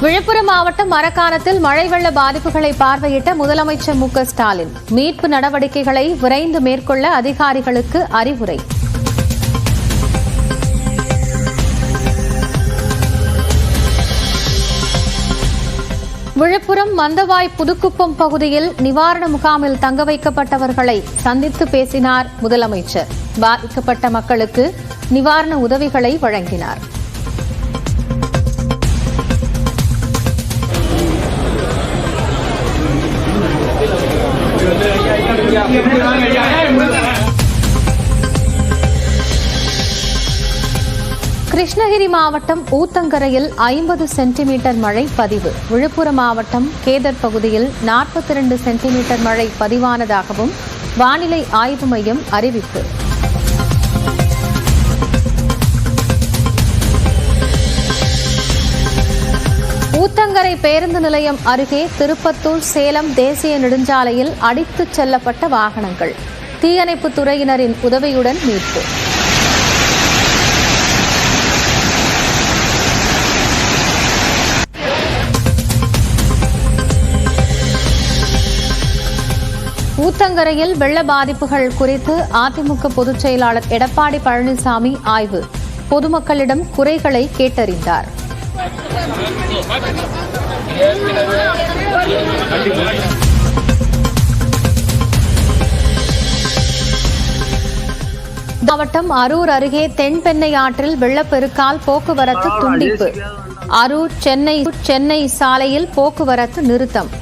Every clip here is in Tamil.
விழுப்புரம் மாவட்டம் மரக்காணத்தில் மழை வெள்ள பாதிப்புகளை பார்வையிட்ட முதலமைச்சர் மு க ஸ்டாலின் மீட்பு நடவடிக்கைகளை விரைந்து மேற்கொள்ள அதிகாரிகளுக்கு அறிவுரை. விழுப்புரம் மந்தவாய் புதுக்குப்பம் பகுதியில் நிவாரண முகாமில் தங்க வைக்கப்பட்டவர்களை சந்தித்து பேசினார் முதலமைச்சர். பாதிக்கப்பட்ட மக்களுக்கு நிவாரண உதவிகளை வழங்கினார். கிருஷ்ணகிரி மாவட்டம் ஊத்தங்கரையில் 50 சென்டிமீட்டர் மழை பதிவு. விழுப்புரம் மாவட்டம் கேதர் பகுதியில் 42 சென்டிமீட்டர் மழை பதிவானதாகவும் வானிலை ஆய்வு மையம் அறிவிப்பு. ஊத்தங்கரை பேருந்து நிலையம் அருகே திருப்பத்தூர் சேலம் தேசிய நெடுஞ்சாலையில் அடித்துச் செல்லப்பட்ட வாகனங்கள் தீயணைப்புத் துறையினரின் உதவியுடன் மீட்பு. ஊத்தங்கரையில் வெள்ள பாதிப்புகள் குறித்து அதிமுக பொதுச் செயலாளர் எடப்பாடி பழனிசாமி ஆய்வு. பொதுமக்களிடம் குறைகளை கேட்டறிந்தார். மாவட்டம் அரூர் அருகே தென்பெண்ணை ஆற்றில் வெள்ளப்பெருக்கால் போக்குவரத்து துண்டிப்பு. அரூர் சென்னை சாலையில் போக்குவரத்து நிறுத்தம்.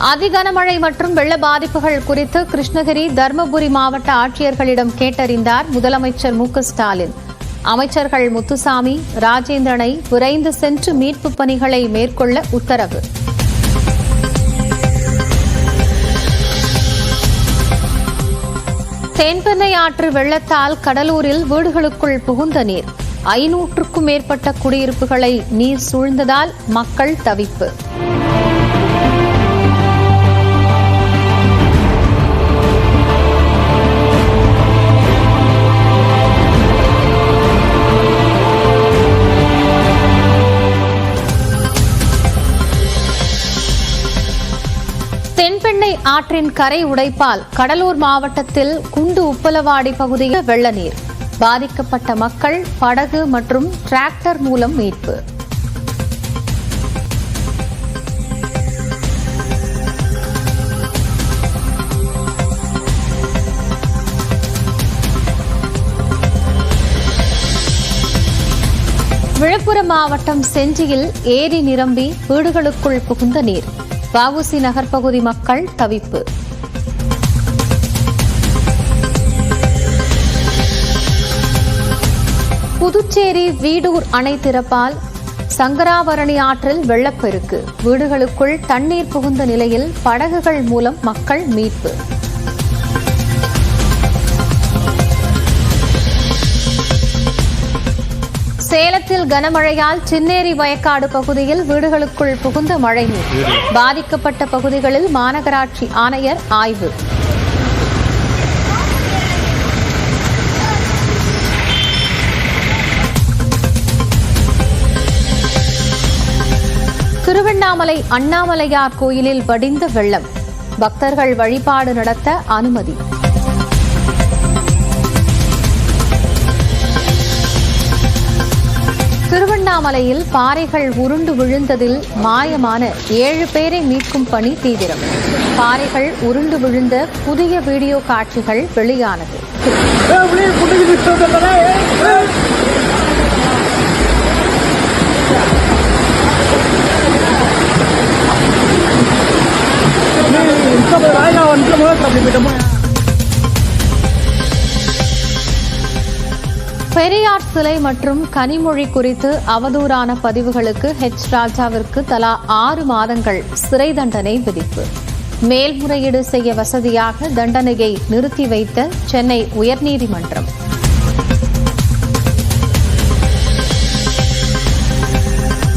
அதிகனமழை மற்றும் வெள்ள பாதிப்புகள் குறித்து கிருஷ்ணகிரி தர்மபுரி மாவட்ட ஆட்சியர்களிடம் கேட்டறிந்தார் முதலமைச்சர் மு க ஸ்டாலின். அமைச்சர்கள் முத்துசாமி, ராஜேந்திரனை விரைந்து சென்று மீட்புப் பணிகளை மேற்கொள்ள உத்தரவு. தென்பெண்ணை ஆற்று வெள்ளத்தால் கடலூரில் வீடுகளுக்குள் புகுந்த நீர். 500க்கும் மேற்பட்ட குடியிருப்புகளை நீர் சூழ்ந்ததால் மக்கள் தவிப்பு. தென்பெண்ணை ஆற்றின் கரை உடைப்பால் கடலூர் மாவட்டத்தில் குண்டு உப்பலவாடி பகுதியில் வெள்ள நீர். பாதிக்கப்பட்ட மக்கள் படகு மற்றும் டிராக்டர் மூலம் மீட்பு. விழுப்புரம் மாவட்டம் செஞ்சியில் ஏரி நிரம்பி வீடுகளுக்குள் புகுந்த நீர். வஉசி நகர் பகுதி மக்கள் தவிப்பு. புதுச்சேரி வீடூர் அணை திறப்பால் சங்கராபரணி ஆற்றில் வெள்ளப்பெருக்கு. வீடுகளுக்குள் தண்ணீர் புகுந்த நிலையில் படகுகள் மூலம் மக்கள் மீட்பு. சேலத்தில் கனமழையால் சின்னேரி வயக்காடு பகுதியில் வீடுகளுக்குள் புகுந்த மழைநீர். பாதிக்கப்பட்ட பகுதிகளில் மாநகராட்சி ஆணையர் ஆய்வு. திருவண்ணாமலை அண்ணாமலையார் கோயிலில் வடிந்த வெள்ளம். பக்தர்கள் வழிபாடு நடத்த அனுமதி. திருவண்ணாமலையில் பாறைகள் உருண்டு விழுந்ததில் மாயமான 7 பேரை மீட்கும் பணி தீவிரம். பாறைகள் உருண்டு விழுந்த புதிய வீடியோ காட்சிகள் வெளியானது. பெரியார் சிலை மற்றும் கனிமொழி குறித்து அவதூறான பதிவுகளுக்கு ராஜாவிற்கு தலா 6 மாதங்கள் சிறை தண்டனை விதிப்பு. மேல்முறையீடு செய்ய வசதியாக தண்டனையை நிறுத்தி வைத்த சென்னை உயர்நீதிமன்றம்.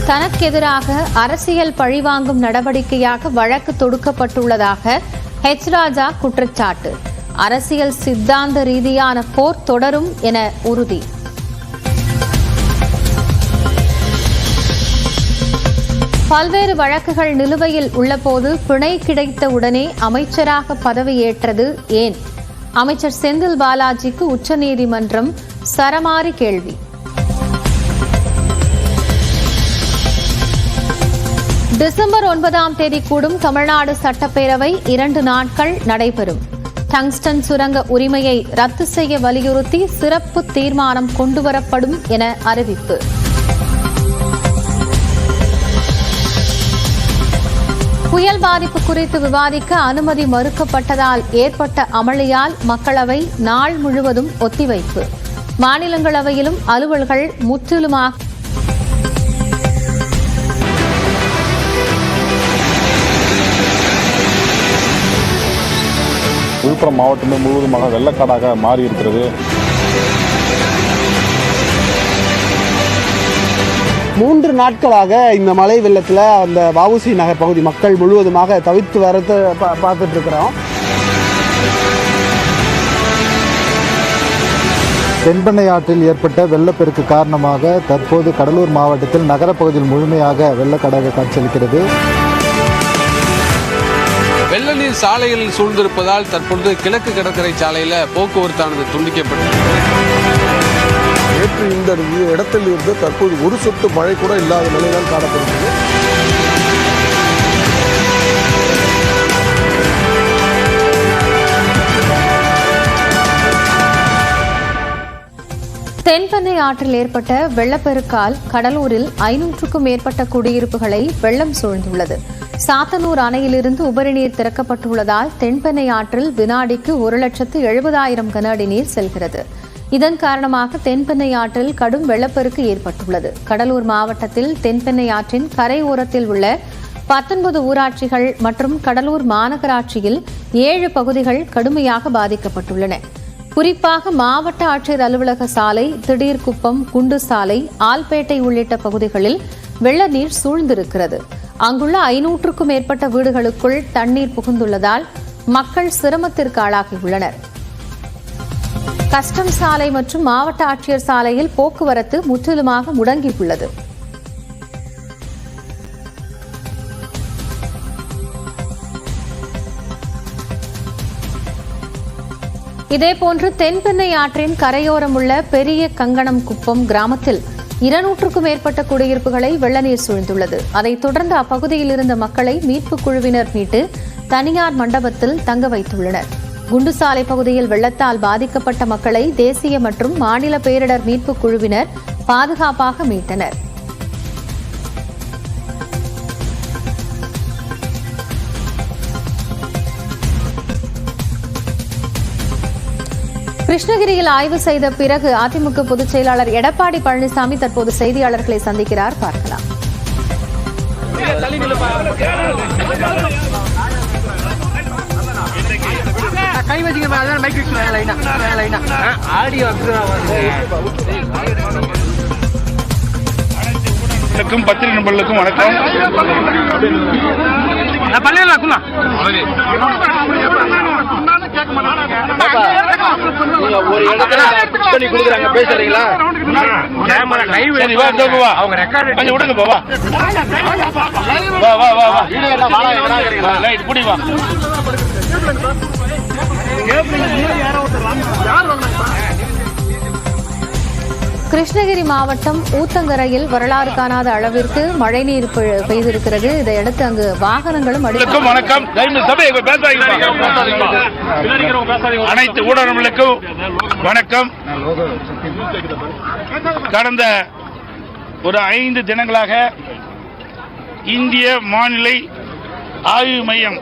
தனக்கெதிராக அரசியல் பழிவாங்கும் நடவடிக்கையாக வழக்கு தொடுக்கப்பட்டுள்ளதாக ஹெச் ராஜா குற்றச்சாட்டு. அரசியல் சித்தாந்த ரீதியான போர் தொடரும் என உறுதி. பல்வேறு வழக்குகள் நிலுவையில் உள்ளபோது பிணை கிடைத்த உடனே அமைச்சராக பதவியேற்றது ஏன்? அமைச்சர் செந்தில் பாலாஜிக்கு உச்சநீதிமன்றம் சரமாரி கேள்வி. டிசம்பர் 9 கூடும் தமிழ்நாடு சட்டப்பேரவை 2 நாட்கள் நடைபெறும். டங்ஸ்டன் சுரங்க உரிமையை ரத்து செய்ய வலியுறுத்தி சிறப்பு தீர்மானம் கொண்டுவரப்படும் என அறிவிப்பு. புயல் பாதிப்பு குறித்து விவாதிக்க அனுமதி மறுக்கப்பட்டதால் ஏற்பட்ட அமளியால் மக்களவை நாள் முழுவதும் ஒத்திவைப்பு. மாநிலங்களவையிலும் அலுவல்கள் முற்றிலுமாக. விழுப்புரம் மாவட்டமே முழுவதுமாக வெள்ளக்காடாக மாறியிருக்கிறது. 3 நாட்களாக இந்த மழை வெள்ளத்தில் அந்த வஉசி நகர் பகுதி மக்கள் முழுவதுமாக தவித்து வரது பார்த்துட்டு இருக்கிறோம். தென்பெண்ணை ஆற்றில் ஏற்பட்ட வெள்ளப்பெருக்கு காரணமாக தற்போது கடலூர் மாவட்டத்தில் நகரப்பகுதியில் முழுமையாக வெள்ளக்காடாக காட்சியளிக்கிறது. வெள்ள நீர் சாலைகளில் சூழ்ந்திருப்பதால் தற்பொழுது கிழக்கு கடற்கரை சாலையில் போக்குவரத்தானது துண்டிக்கப்பட்டது. நேற்று இந்த இடத்தில் இருந்து தற்போது ஒரு சொட்டு மழை கூட இல்லாத நிலைதான் காணப்படுகிறது. தென்பெண்ணை ஆற்றில் ஏற்பட்ட வெள்ளப்பெருக்கால் கடலூரில் 500க்கும் மேற்பட்ட குடியிருப்புகளை வெள்ளம் சூழ்ந்துள்ளது. சாத்தனூர் அணையிலிருந்து உபரிநீர் திறக்கப்பட்டுள்ளதால் தென்பெண்ணை ஆற்றில் வினாடிக்கு 1,70,000 கன அடி நீர் செல்கிறது. இதன் காரணமாக தென்பெண்ணை ஆற்றில் கடும் வெள்ளப்பெருக்கு ஏற்பட்டுள்ளது. கடலூர் மாவட்டத்தில் தென்பெண்ணை ஆற்றின் கரையோரத்தில் உள்ள 19 ஊராட்சிகள் மற்றும் கடலூர் மாநகராட்சியில் 7 பகுதிகள் கடுமையாக பாதிக்கப்பட்டுள்ளன. குறிப்பாக மாவட்ட ஆட்சியர் அலுவலக சாலை, திடீர்குப்பம், குண்டு சாலை, ஆல்பேட்டை உள்ளிட்ட பகுதிகளில் வெள்ள நீர் சூழ்ந்திருக்கிறது. அங்குள்ள 500க்கும் மேற்பட்ட வீடுகளுக்குள் தண்ணீர் புகுந்துள்ளதால் மக்கள் சிரமத்திற்கு ஆளாகியுள்ளனர். கஸ்டம் சாலை மற்றும் மாவட்ட ஆட்சியர் சாலையில் போக்குவரத்து முற்றிலுமாக முடங்கியுள்ளது. இதேபோன்று தென்பெண்ணை ஆற்றின் கரையோரம் உள்ள பெரிய கங்கணம் குப்பம் கிராமத்தில் 200க்கும் மேற்பட்ட குடியிருப்புகளை வெள்ளநீர் சூழ்ந்துள்ளது. அதைத் தொடர்ந்து அப்பகுதியில் இருந்த மக்களை மீட்புக் குழுவினர் மீட்டு தனியார் மண்டபத்தில் தங்க வைத்துள்ளனர். குண்டுசாலை பகுதியில் வெள்ளத்தால் பாதிக்கப்பட்ட மக்களை தேசிய மற்றும் மாநில பேரிடர் மீட்புக் குழுவினர் பாதுகாப்பாக மீட்டனர். கிருஷ்ணகிரியில் ஆய்வு செய்த பிறகு அதிமுக பொதுச் செயலாளர் எடப்பாடி பழனிசாமி தற்போது செய்தியாளர்களை சந்திக்கிறார். பார்க்கலாம். பத்திரிகை நண்பர்களுக்கும் வணக்கம். ஒரு இடத்துல பிக்ஸ் பண்ணி கொடுக்குறாங்க, பேசுறீங்களா? அவங்க ரெக்கார்ட் கொஞ்சம் விடுங்க. வா வா வா வா லைட் புடி வா. கிருஷ்ணகிரி மாவட்டம் ஊத்தங்கரையில் வரலாறு காணாத அளவிற்கு மழைநீர் பெய்திருக்கிறது. இதையடுத்து அங்கு வாகனங்களும் வணக்கம். அனைத்து ஊடகங்களுக்கும் வணக்கம். கடந்த ஒரு 5 தினங்களாக இந்திய வானிலை ஆய்வு மையம்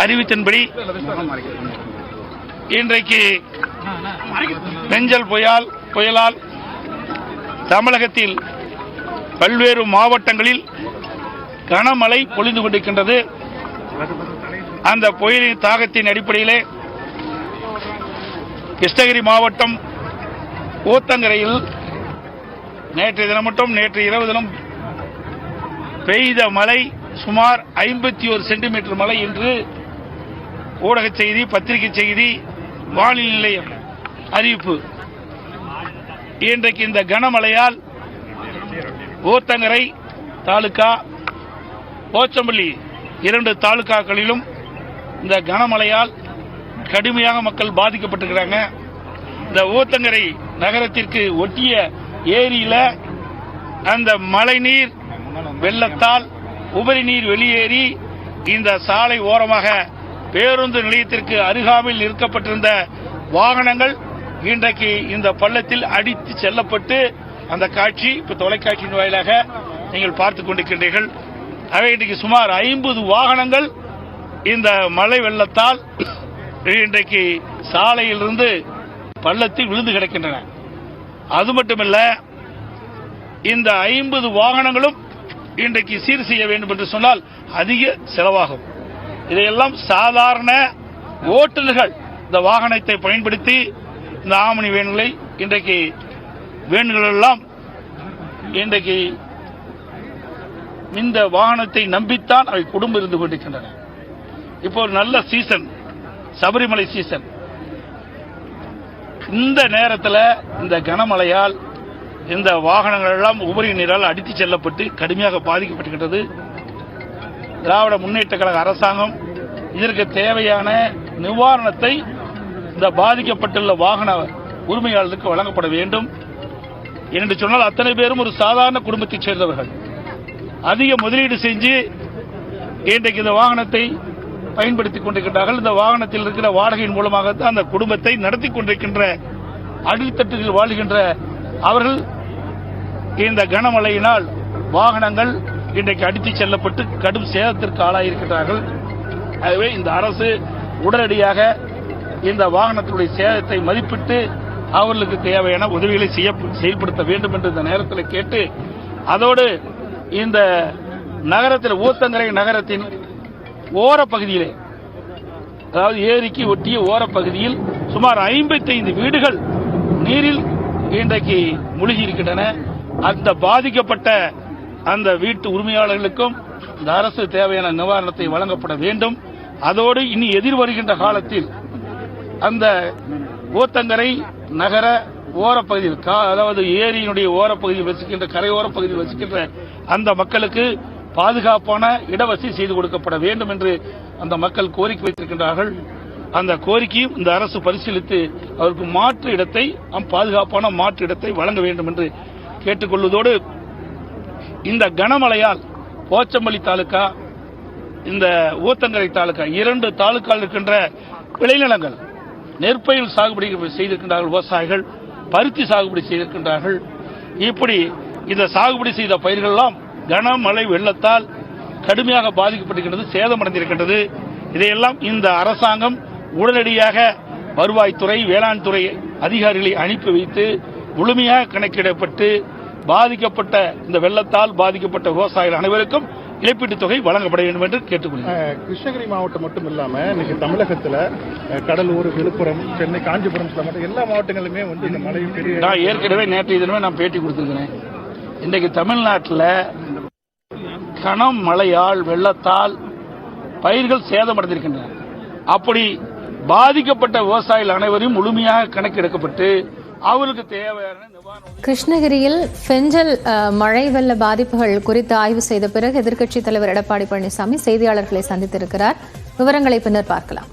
அறிவித்தன்படி இன்றைக்கு பெஞ்சல் புயலால் தமிழகத்தில் பல்வேறு மாவட்டங்களில் கனமழை பொழிந்து கொண்டிருக்கின்றது. அந்த புயலின் தாக்கத்தின் அடிப்படையிலே கிருஷ்ணகிரி மாவட்டம் ஊத்தங்கரையில் நேற்று தினம் மட்டும் நேற்று இரவு தினம் பெய்த மழை சுமார் 51 சென்டிமீட்டர் மழை என்று ஊடக செய்தி, பத்திரிகை செய்தி, வானிலை நிலையம் அறிவிப்பு. இன்றைக்கு இந்த கனமழையால் ஊத்தங்கரை தாலுகா, போச்சம்பள்ளி 2 தாலுகாக்களிலும் இந்த கனமழையால் கடுமையாக மக்கள் பாதிக்கப்பட்டிருக்கிறாங்க. இந்த ஊத்தங்கரை நகரத்திற்கு ஒட்டிய ஏரியில அந்த மழைநீர் வெள்ளத்தால் உபரி நீர் வெளியேறி இந்த சாலை ஓரமாக பேருந்து நிலையத்திற்கு அருகாமையில் நிறுத்தப்பட்டிருந்த வாகனங்கள் இன்றைக்கு இந்த பள்ளத்தில் அடித்து செல்லப்பட்டு அந்த காட்சி இப்ப தொலைக்காட்சியின் வாயிலாக நீங்கள் பார்த்துக் கொண்டிருக்கின்றீர்கள். அவை இன்றைக்கு சுமார் 50 வாகனங்கள் இந்த மழை வெள்ளத்தால் இன்றைக்கு சாலையிலிருந்து பள்ளத்தில் விழுந்து கிடக்கின்றன. அது மட்டுமல்ல, இந்த 50 வாகனங்களும் இன்றைக்கு சீர் செய்ய வேண்டும் என்று சொன்னால் அதிக செலவாகும். இதையெல்லாம் சாதாரண ஓட்டுநர்கள் இந்த வாகனத்தை பயன்படுத்தி இந்த ஆமணி வேன்களை இன்றைக்கு வேன்களெல்லாம் இன்றைக்கு இந்த வாகனத்தை நம்பித்தான் அவை குடும்பம் இருந்து கொண்டிருக்கின்றன. இப்போ ஒரு நல்ல சீசன், சபரிமலை சீசன். இந்த நேரத்தில் இந்த கனமழையால் இந்த வாகனங்கள் எல்லாம் உபரி நீரால் அடித்து செல்லப்பட்டு கடுமையாக பாதிக்கப்பட்டுகின்றது. திராவிட முன்னேற்ற கழக அரசாங்கம் இதற்கு தேவையான நிவாரணத்தை இந்த பாதிக்கப்பட்டுள்ள வாகன உரிமையாளர்களுக்கு வழங்கப்பட வேண்டும் என்று சொன்னால், அத்தனை பேரும் ஒரு சாதாரண குடும்பத்தைச் சேர்ந்தவர்கள். அதிக முதலீடு செஞ்சு இன்றைக்கு இந்த வாகனத்தை பயன்படுத்திக் கொண்டிருக்கின்றார்கள். இந்த வாகனத்தில் இருக்கிற வாடகையின் மூலமாகத்தான் அந்த குடும்பத்தை நடத்தி கொண்டிருக்கின்ற அடித்தட்டில் வாழ்கின்ற அவர்கள் இந்த கனமழையினால் வாகனங்கள் இன்றைக்கு அடித்துச் செல்லப்பட்டு கடும் சேதத்திற்கு ஆளாயிருக்கிறார்கள். ஆகவே இந்த அரசு உடனடியாக இந்த வாகனத்தினுடைய சேதத்தை மதிப்பிட்டு அவர்களுக்கு தேவையான உதவிகளை செயல்படுத்த வேண்டும் என்று இந்த நேரத்தில் கேட்டு, அதோடு இந்த நகரத்தில் ஊத்தங்கரை நகரத்தின் ஓரப்பகுதியிலே, அதாவது ஏரிக்கு ஒட்டிய ஓரப்பகுதியில் சுமார் 55 வீடுகள் நீரில் இன்றைக்கு மூழ்கி இருக்கின்றன. அந்த பாதிக்கப்பட்ட அந்த வீட்டு உரிமையாளர்களுக்கும் இந்த அரசு தேவையான நிவாரணத்தை வழங்கப்பட வேண்டும். அதோடு இனி எதிர்வருகின்ற காலத்தில் அந்த ஊத்தங்கரை நகர ஓரப்பகுதியில், அதாவது ஏரியினுடைய ஓரப்பகுதியில் வசிக்கின்ற, கரையோர பகுதியில் வசிக்கின்ற அந்த மக்களுக்கு பாதுகாப்பான இடவசதி செய்து கொடுக்கப்பட வேண்டும் என்று அந்த மக்கள் கோரிக்கை வைத்திருக்கின்றார்கள். அந்த கோரிக்கையும் இந்த அரசு பரிசீலித்து அவருக்கு மாற்று இடத்தை, பாதுகாப்பான மாற்று இடத்தை வழங்க வேண்டும் என்று கேட்டுக்கொள்வதோடு, இந்த கனமழையால் போச்சம்பள்ளி தாலுகா, இந்த ஊத்தங்கரை தாலுகா 2 தாலுகாவில் இருக்கின்ற விளைநிலங்கள், நெற்பயிர் சாகுபடி செய்திருக்கின்றார்கள் விவசாயிகள், பருத்தி சாகுபடி செய்திருக்கின்றார்கள். இப்படி இந்த சாகுபடி செய்த பயிர்கள் எல்லாம் கனமழை வெள்ளத்தால் கடுமையாக பாதிக்கப்பட்டிருக்கின்றது, சேதமடைந்திருக்கின்றது. இதையெல்லாம் இந்த அரசாங்கம் உடனடியாக வருவாய்த்துறை, வேளாண் துறை அதிகாரிகளை அனுப்பி வைத்து முழுமையாக கணக்கிடப்பட்டு பாதிக்கப்பட்ட, இந்த வெள்ளத்தால் பாதிக்கப்பட்ட விவசாயிகள் அனைவருக்கும் இழப்பீட்டுத் தொகை வழங்கப்பட வேண்டும் என்று கேட்டுக்கொள்கிறேன். கிருஷ்ணகிரி மாவட்டம் மட்டும் இல்லாம இன்னைக்கு தமிழகத்தில் கடலூர், விழுப்புரம், சென்னை, காஞ்சிபுரம் எல்லா மாவட்டங்களுமே இந்த மழை பெரிய, நான் ஏற்கனவே நேற்று தினமே நான் பேட்டி கொடுத்திருக்கிறேன். இன்றைக்கு தமிழ்நாட்டில் கனம் மழையால் வெள்ளத்தால் பயிர்கள் சேதமடைந்திருக்கின்றன. அப்படி பாதிக்கப்பட்ட விவசாயிகள் அனைவரையும் முழுமையாக கணக்கெடுக்கப்பட்டு அவருக்கு தேவையான நிவாரணம். கிருஷ்ணகிரியில் பெஞ்சல் மழை வெள்ள பாதிப்புகள் குறித்து ஆய்வு செய்த பிறகு எதிர்க்கட்சித் தலைவர் எடப்பாடி பழனிசாமி செய்தியாளர்களை சந்தித்திருக்கிறார். விவரங்களை பின்னர் பார்க்கலாம்.